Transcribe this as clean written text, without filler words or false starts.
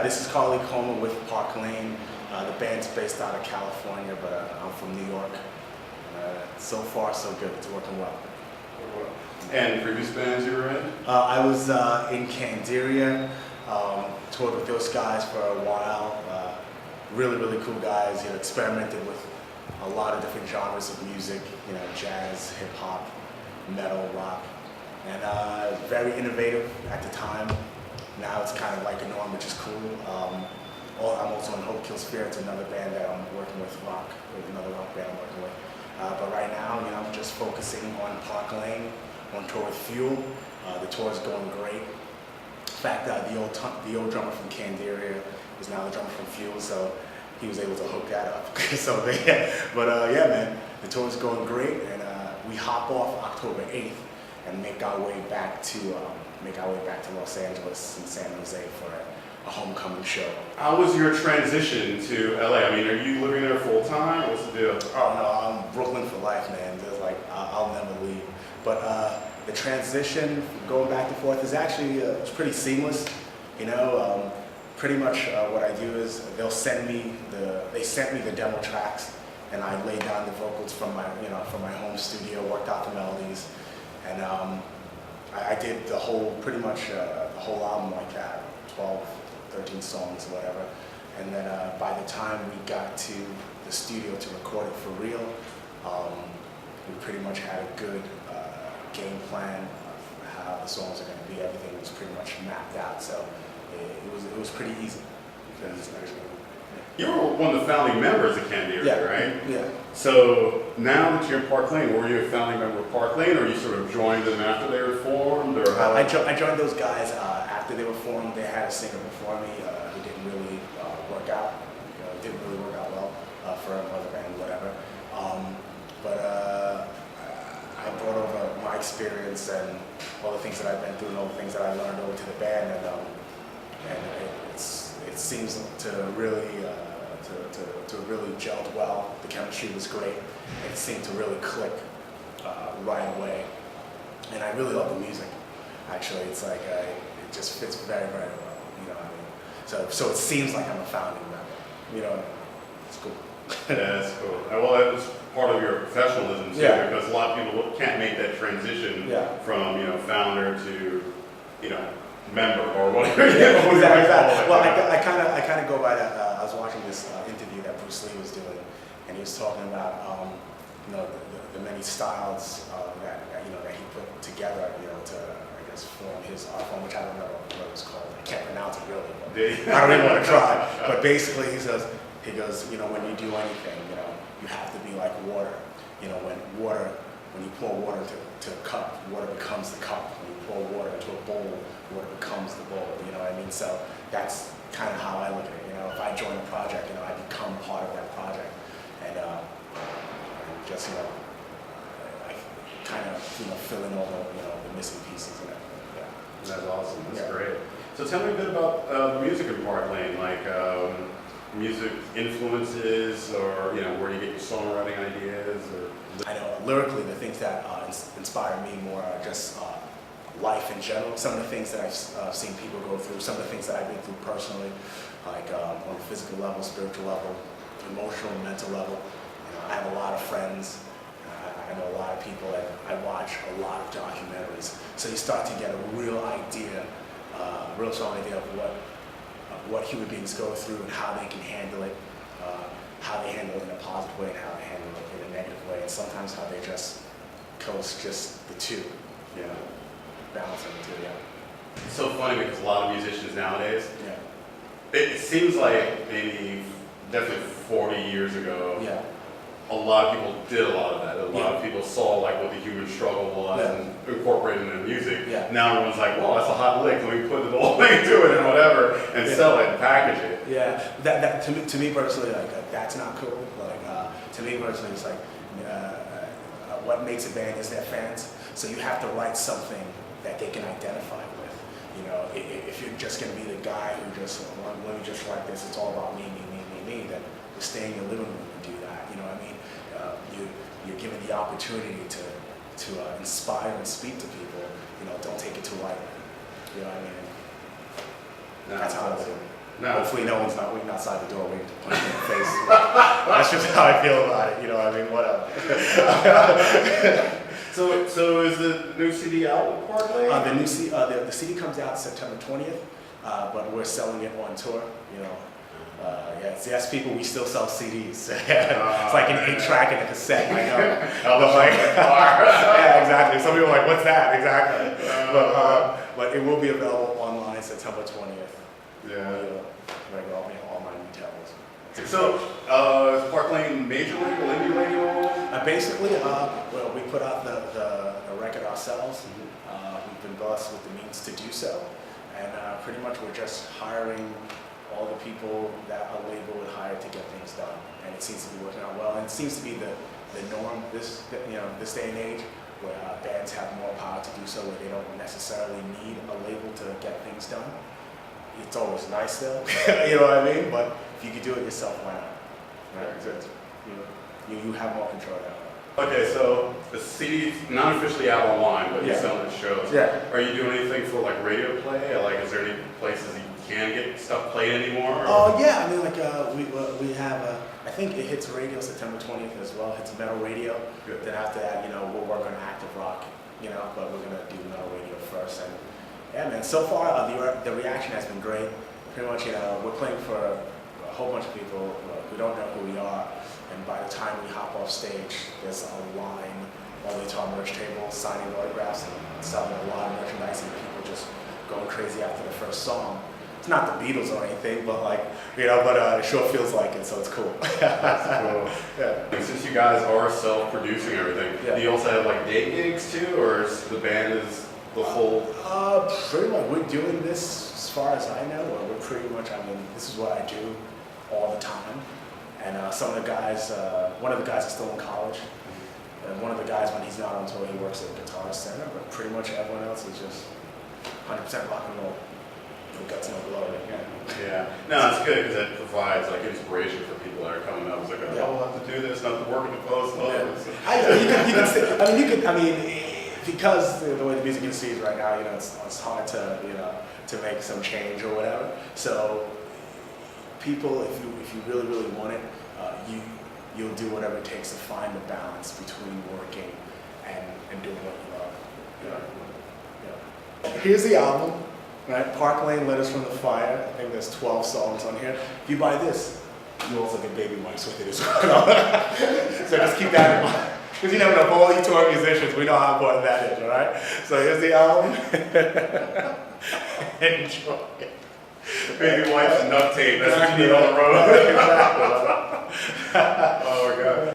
This is Carley Coma with Park Lane. The band's based out of California, but I'm from New York. So far, so good. It's working well. And previous bands you were in? I was in Candiria, toured with those guys for a while. Really cool guys. Experimented with a lot of different genres of music. Jazz, hip hop, metal, rock, and very innovative at the time. Now it's kind of like a norm, which is cool. I'm also in Hope Kills Fear. It's another band that I'm working with, another rock band I'm working with. But right now, I'm just focusing on Park Lane, on tour with Fuel. The tour is going great. In fact, the old drummer from Candiria is now the drummer from Fuel, so he was able to hook that up. Yeah, man, the tour is going great, and we hop off October 8th and make our way back to Los Angeles and San Jose for a homecoming show. How was your transition to LA? I mean, are you living there full time? What's the deal? Oh no, I'm Brooklyn for life, man. There's I'll never leave. But the transition, going back and forth, is actually it's pretty seamless. Pretty much what I do is they sent me the demo tracks, and I laid down the vocals from my home studio, worked out the melodies, and I did pretty much the whole album like that, 12, 13 songs, whatever. And then by the time we got to the studio to record it for real, we pretty much had a good game plan of how the songs are going to be. Everything was pretty much mapped out, so it was pretty easy. You were one of the founding members of Candiria, right? Yeah. So now that you're in Park Lane, were you a founding member of Park Lane, or you sort of joined them after they were formed? Or how? I joined those guys after they were formed. They had a singer before me who didn't really work out. Didn't really work out well for another band, whatever. But I brought over my experience and all the things that I've been through and all the things that I learned over to the band, and it seems to really really gelled well. The chemistry was great. It seemed to really click right away, and I really love the music. Actually, it's like it just fits very well. You know what I mean? So it seems like I'm a founding member. It's cool. Yeah, that's cool. Well, that was part of your professionalism too, because a lot of people can't make that transition from founder to member or whatever. Exactly. Well, I kind of go by that. I was watching this interview that Bruce Lee was doing, and he was talking about the many styles that he put together to form his art form, which I don't know what it was called. I can't pronounce it really. But I don't even want to try. But basically, he goes, when you do anything, you have to be like water. When you pour water to a cup, water becomes the cup. When you pour water into a bowl, water becomes the bowl. You know what I mean? So that's kind of how I look at it. If I join a project, I become part of that project, and just I kind of fill in all the missing pieces and everything. Yeah. That's awesome. That's great. So tell me a bit about the music in Park Lane, like music influences, or where you get your songwriting ideas, or. I know lyrically the things that inspire me more are just life in general. Some of the things that I've seen people go through, some of the things that I've been through personally, like on a physical level, spiritual level, emotional, mental level. I have a lot of friends. I know a lot of people, and I watch a lot of documentaries. So you start to get a real idea, real strong idea of what human beings go through and how they can handle it, how they handle it in a positive way and how they handle it in a negative way, and sometimes how they just coast just the two, balancing the two, It's so funny because a lot of musicians nowadays, it seems like maybe definitely 40 years ago, a lot of people did a lot of that. A lot of people saw what the human struggle was and incorporated it in music. Now everyone's like, well, that's a hot lick, let me put the whole thing into it and whatever, and sell it and package it. Yeah, that to me personally, that's not cool. To me personally, it's what makes a band is their fans. So you have to write something that they can identify with. If you're just going to be the guy who just, let me just write this, it's all about me, then just stay in your living room and do that. You're given the opportunity to inspire and speak to people. Don't take it too lightly. You know what I mean? No, that's how I do it. No. Hopefully no one's not waiting outside the door waiting to punch me in the face. That's just how I feel about it, you know what I mean? Whatever. So is the new CD out with Parkway? The CD comes out September 20th, but we're selling it on tour, you know. Yes, people, we still sell CDs. It's like an 8-track and a cassette, I know. But like, yeah, exactly. Some people are like, what's that? Exactly. But it will be available online September 20th. Yeah. All my retailers. So, is Park Lane major label, indie label? Basically, well, we put out the record ourselves. We've been blessed with the means to do so. And pretty much we're just hiring all the people that a label would hire to get things done, and it seems to be working out well. And it seems to be the norm this day and age, where bands have more power to do so, where they don't necessarily need a label to get things done. It's always nice though, you know what I mean? But if you could do it yourself, why not? Right? You have more control now. Okay, so the CD's not officially out online, but you're selling at shows. Yeah. Are you doing anything for like radio play? Or, like, is there any places you can get stuff played anymore? Oh yeah, I mean like we have I think it hits radio September 20th as well. It's metal radio. Good. Then after that, we'll work on active rock, but we're gonna do metal radio first. And yeah, man, so far the reaction has been great. Pretty much, we're playing for a whole bunch of people who don't know who we are. And by the time we hop off stage, there's a line all the way to our merch table, signing autographs and selling a lot of merchandise, and people just going crazy after the first song. It's not the Beatles or anything, but it sure feels like it, so it's cool. That's cool. Yeah. And since you guys are self-producing everything, do you also have like day gigs too, or is the band is the full? Pretty much, we're doing this as far as I know. We're pretty much. This is what I do all the time. And some of the guys, one of the guys is still in college. And one of the guys, when he's not on tour, he works at Guitar Center. But pretty much everyone else is just 100% rock and roll. With guts and no glory. Yeah. No, it's good because it provides like inspiration for people that are coming up. It's like, I'll have to do this, not to work in the post. Because the way the music industry is right now, it's hard to make some change or whatever. So people, if you really, really want it, you'll do whatever it takes to find the balance between working and doing what you love. Here's the album, right? Park Lane, Letters from the Fire. I think there's 12 songs on here. If you buy this, you also get baby wipes with it as well. So just keep that in mind. Because you never know, for all you tour musicians, we know how important that is, all right? So here's the album. Enjoy it. Baby wipes and duct tape, that's what you need on the road. Exactly. Oh my God.